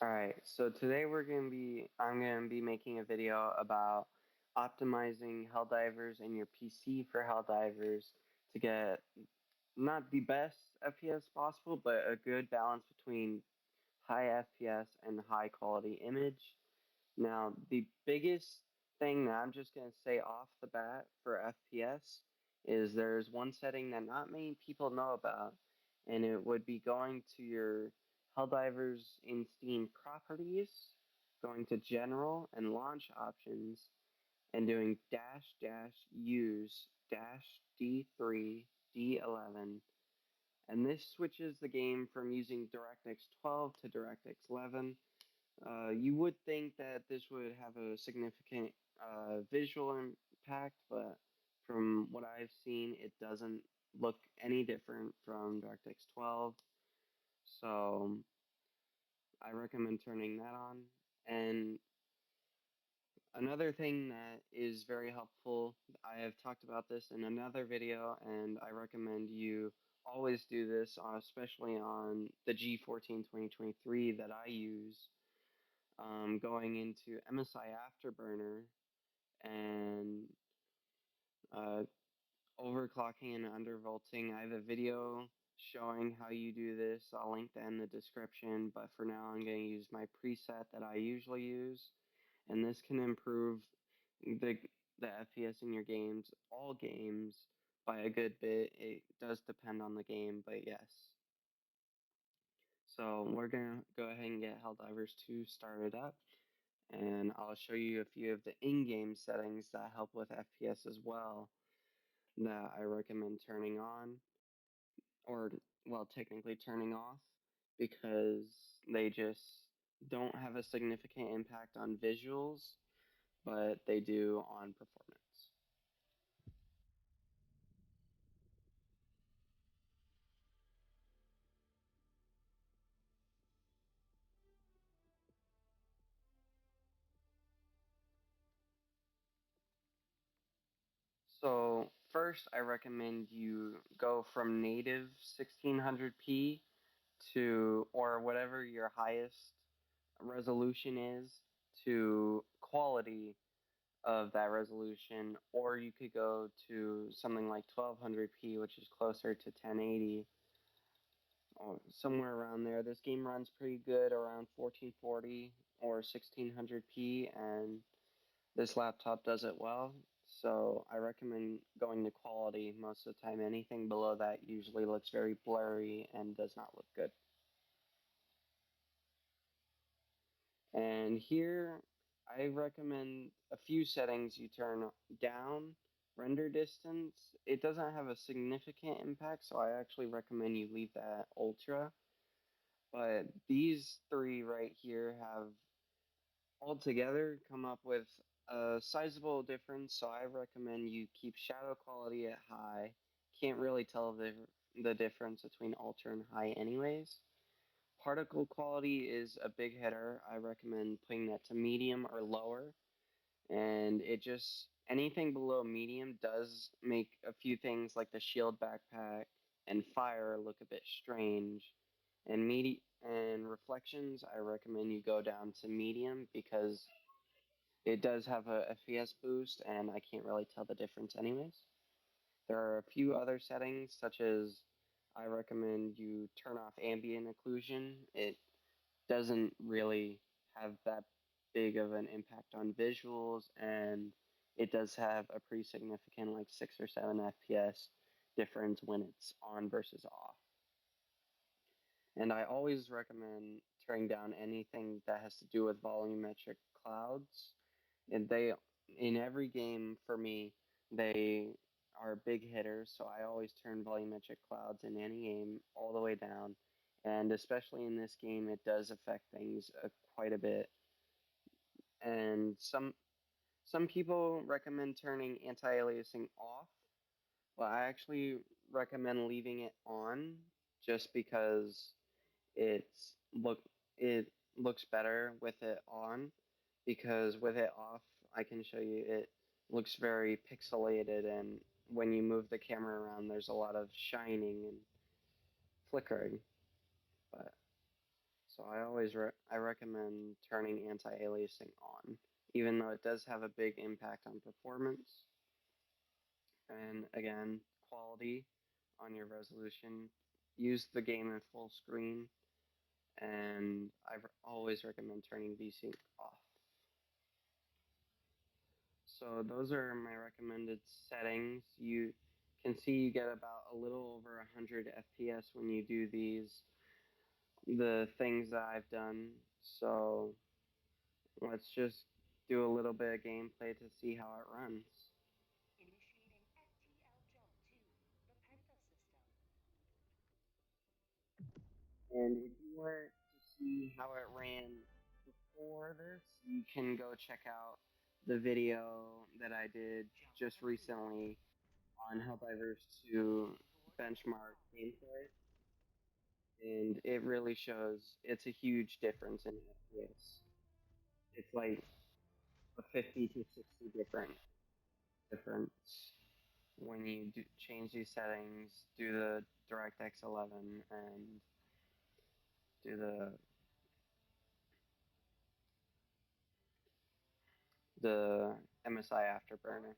Alright, so today I'm gonna be making a video about optimizing Helldivers in your PC for Helldivers to get not the best FPS possible, but a good balance between high FPS and high quality image. Now, the biggest thing that I'm just gonna say off the bat for FPS is there's one setting that not many people know about, and it would be going to your Helldivers in Steam properties, going to general and launch options, and doing dash dash use dash D3 D11. And this switches the game from using DirectX 12 to DirectX 11. You would think that this would have a significant visual impact, but from what I've seen, it doesn't look any different from DirectX 12. So I recommend turning that on. And another thing that is very helpful, I have talked about this in another video, and I recommend you always do this, especially on the G14 2023 that I use, going into MSI Afterburner and uh, overclocking and undervolting. I have a video showing how you do this. I'll link that in the description, but for now I'm going to use my preset that I usually use, and this can improve the the FPS in your games, all games, by a good bit. It does depend on the game, but yes. So we're gonna go ahead and get Helldivers 2 started up, and I'll show you a few of the in-game settings that help with FPS as well that I recommend turning on, or, well, technically turning off, because they just don't have a significant impact on visuals, but they do on performance. So, first, I recommend you go from native 1600p to, or whatever your highest resolution is, to quality of that resolution, or you could go to something like 1200p, which is closer to 1080, or somewhere around there. This game runs pretty good around 1440 or 1600p, and this laptop does it well. So I recommend going to quality most of the time. Anything below that usually looks very blurry and does not look good. And here, I recommend a few settings you turn down. Render distance, it doesn't have a significant impact, so I actually recommend you leave that ultra. But these three right here have altogether come up with a sizable difference, so I recommend you keep shadow quality at high. Can't really tell the difference between ultra and high anyways. Particle quality is a big hitter. I recommend putting that to medium or lower. And it just, anything below medium does make a few things like the shield backpack and fire look a bit strange. And reflections, I recommend you go down to medium because it does have a FPS boost, and I can't really tell the difference anyways. There are a few other settings, such as I recommend you turn off ambient occlusion. It doesn't really have that big of an impact on visuals, and it does have a pretty significant, like 6 or 7 FPS difference when it's on versus off. And I always recommend turning down anything that has to do with volumetric clouds. And they, in every game for me, they are big hitters, so I always turn volumetric clouds in any game all the way down. And especially in this game, it does affect things quite a bit. And some people recommend turning anti-aliasing off, but I actually recommend leaving it on just because it's look it looks better with it on, because with it off I can show you it looks very pixelated, and when you move the camera around there's a lot of shining and flickering. But so So I recommend turning anti-aliasing on, even though it does have a big impact on performance. And again, quality on your resolution. Use the game in full screen, and I always recommend turning VSync off. So those are my recommended settings. You can see you get about a little over 100 FPS when you do the things that I've done. So let's just do a little bit of gameplay to see how it runs. And if you want to see how it ran before this, you can go check out the video that I did just recently on Helldivers to benchmark gameplay. And it really shows it's a huge difference in FPS. It's like a 50 to 60 difference when you change these settings, do the DirectX 11, and do the MSI afterburner.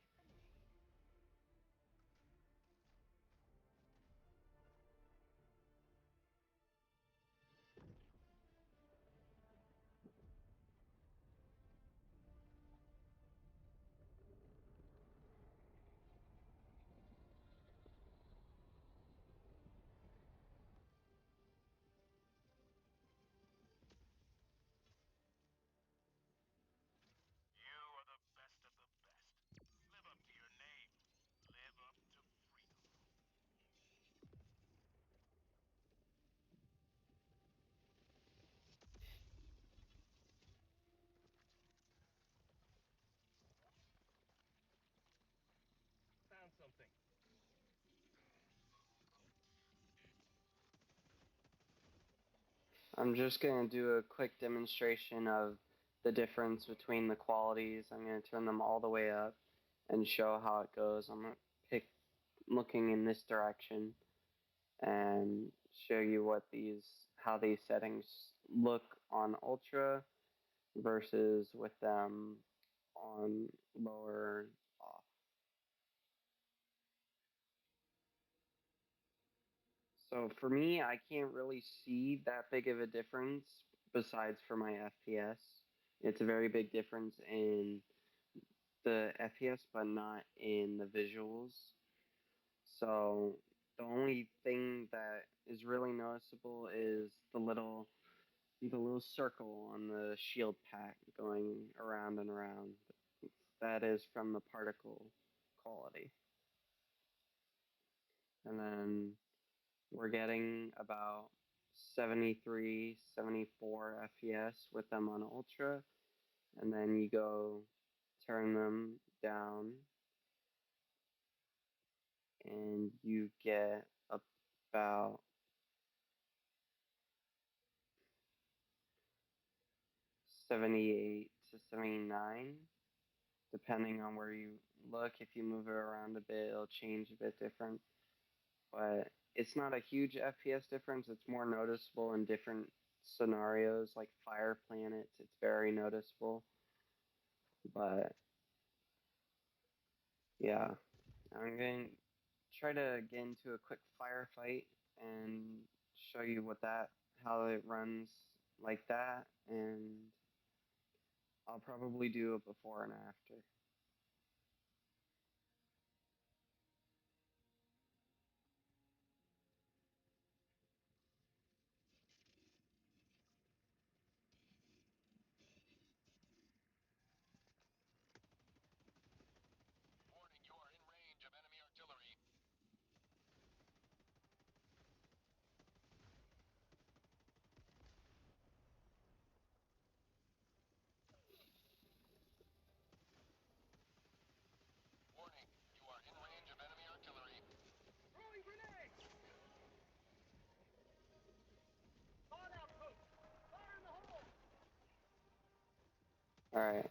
I'm just going to do a quick demonstration of the difference between the qualities. I'm going to turn them all the way up and show how it goes. I'm going to pick looking in this direction and show you how these settings look on ultra versus with them on lower off. So for me, I can't really see that big of a difference besides for my FPS. It's a very big difference in the FPS, but not in the visuals. So the only thing that is really noticeable is the little circle on the shield pack going around and around. That is from the particle quality. And then we're getting about 73, 74 FPS with them on ultra. And then you go turn them down and you get about 78 to 79, depending on where you look. If you move it around a bit, it'll change a bit different. But it's not a huge FPS difference. It's more noticeable in different scenarios, like fire planets. It's very noticeable. But yeah, I'm going to try to get into a quick firefight and show you how it runs like that, and I'll probably do a before and after. Alright.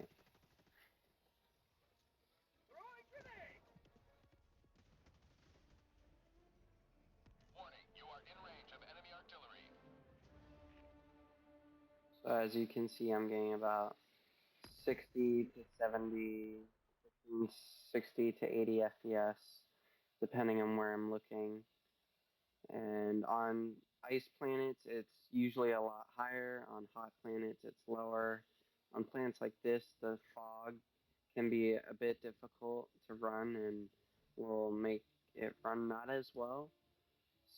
As you can see, I'm getting about 60 to 70, 60 to 80 FPS, depending on where I'm looking. And on ice planets, it's usually a lot higher. On hot planets, it's lower. On planets like this, the fog can be a bit difficult to run and will make it run not as well.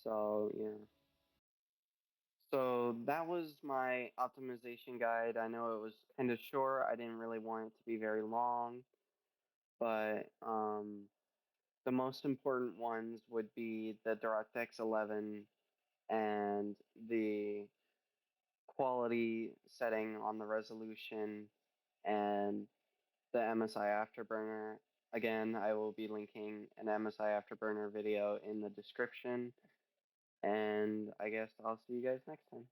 So, yeah. So that was my optimization guide. I know it was kind of short. I didn't really want it to be very long, but the most important ones would be the DirectX 11 and the quality setting on the resolution and the MSI Afterburner. Again, I will be linking an MSI Afterburner video in the description, and I guess I'll see you guys next time.